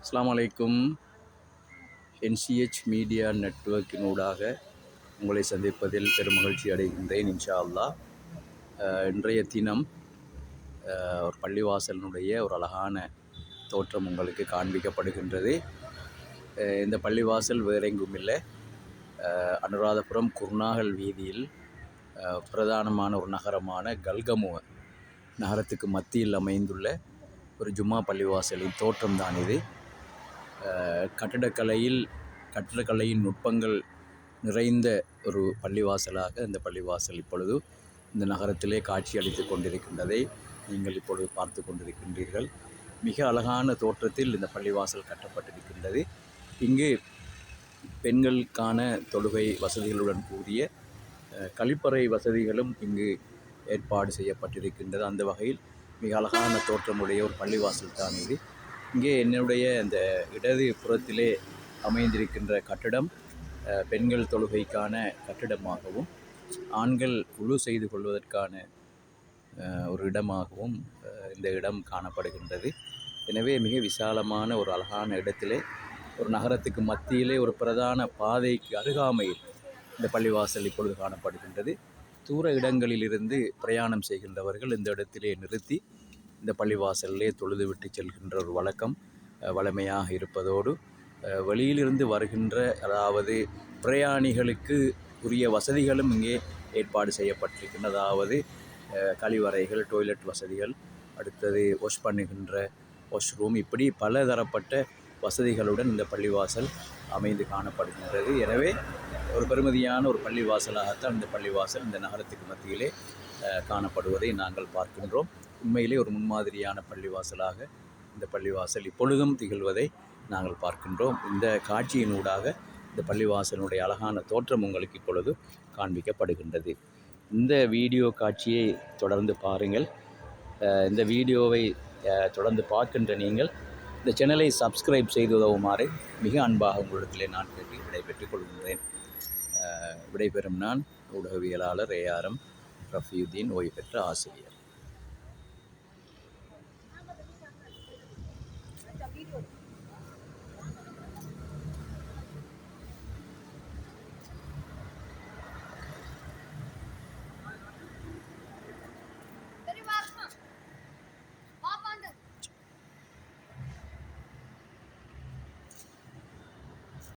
அஸ்ஸலாமு அலைக்கும். NCH media நெட்வொர்க்கினூடாக உங்களை சந்திப்பதில் பெருமகிழ்ச்சி அடைகின்றேன் இன்ஷா அல்லாஹ். இன்றைய தினம் ஒரு பள்ளிவாசலினுடைய ஒரு அழகான தோற்றம் உங்களுக்கு காண்பிக்கப்படுகின்றது. இந்த பள்ளிவாசல் வேறெங்கும் இல்லை, அனுராதபுரம் குர்நாகல் வீதியில் பிரதானமான ஒரு நகரமான கல்கமுவ நகரத்துக்கு மத்தியில் அமைந்துள்ள ஒரு ஜும்மா பள்ளிவாசலின் தோற்றம்தான் இது. கட்டடக்கலையின் நுட்பங்கள் நிறைந்த ஒரு பள்ளிவாசலாக இந்த பள்ளிவாசல் இப்பொழுது இந்த நகரத்திலே காட்சி அளித்து கொண்டிருக்கின்றதை நீங்கள் இப்பொழுது பார்த்து கொண்டிருக்கின்றீர்கள். மிக அழகான தோற்றத்தில் இந்த பள்ளிவாசல் கட்டப்பட்டிருக்கின்றது. இங்கு பெண்களுக்கான தொழுகை வசதிகளுடன் கூடிய கழிப்பறை வசதிகளும் இங்கு ஏற்பாடு செய்யப்பட்டிருக்கின்றது. அந்த வகையில் மிக அழகான தோற்றமுடைய ஒரு பள்ளிவாசல் தான் இது. இங்கே என்னுடைய அந்த இடது புறத்திலே அமைந்திருக்கின்ற கட்டிடம் பெண்கள் தொழுகைக்கான கட்டிடமாகவும் ஆண்கள் குழு செய்து கொள்வதற்கான ஒரு இடமாகவும் இந்த இடம் காணப்படுகின்றது. எனவே மிக விசாலமான ஒரு அழகான இடத்திலே ஒரு நகரத்துக்கு மத்தியிலே ஒரு பிரதான பாதைக்கு அருகாமையில் இந்த பள்ளிவாசல் இப்பொழுது காணப்படுகின்றது. தூர இடங்களிலிருந்து பிரயாணம் செய்கின்றவர்கள் இந்த இடத்திலே நிறுத்தி இந்த பள்ளிவாசலிலே தொழுது விட்டு செல்கின்ற ஒரு வழமையாக இருப்பதோடு, வெளியிலிருந்து வருகின்ற அதாவது பிரயாணிகளுக்கு உரிய வசதிகளும் இங்கே ஏற்பாடு செய்யப்பட்டிருக்கின்றன. அதாவது கழிவறைகள், டொய்லெட் வசதிகள், அடுத்தது வாஷ் பண்ணுகின்ற வாஷ்ரூம், இப்படி பல தரப்பட்ட வசதிகளுடன் இந்த பள்ளிவாசல் அமைந்து காணப்படுகின்றது. எனவே ஒரு பெருமதியான ஒரு பள்ளிவாசலாகத்தான் இந்த பள்ளிவாசல் இந்த நகரத்துக்கு மத்தியிலே காணப்படுவதை நாங்கள் பார்க்கின்றோம். உண்மையிலே ஒரு முன்மாதிரியான பள்ளிவாசலாக இந்த பள்ளிவாசல் இப்பொழுதும் திகழ்வதை நாங்கள் பார்க்கின்றோம். இந்த காட்சியினூடாக இந்த பள்ளிவாசலுடைய அழகான தோற்றம் உங்களுக்கு இப்பொழுது காண்பிக்கப்படுகின்றது. இந்த வீடியோ காட்சியை தொடர்ந்து பாருங்கள். இந்த வீடியோவை தொடர்ந்து பார்க்கின்ற நீங்கள் இந்த சேனலை சப்ஸ்கிரைப் செய்து உதவுமாறு மிக அன்பாக உங்களிடத்திலே நான் கேட்டு விடைபெற்றுக் கொள்கின்றேன். விடைபெறும் நான் ஊடகவியலாளர் ARM ரஃபியுதீன், ஓய்வு பெற்ற ஆசிரியர்.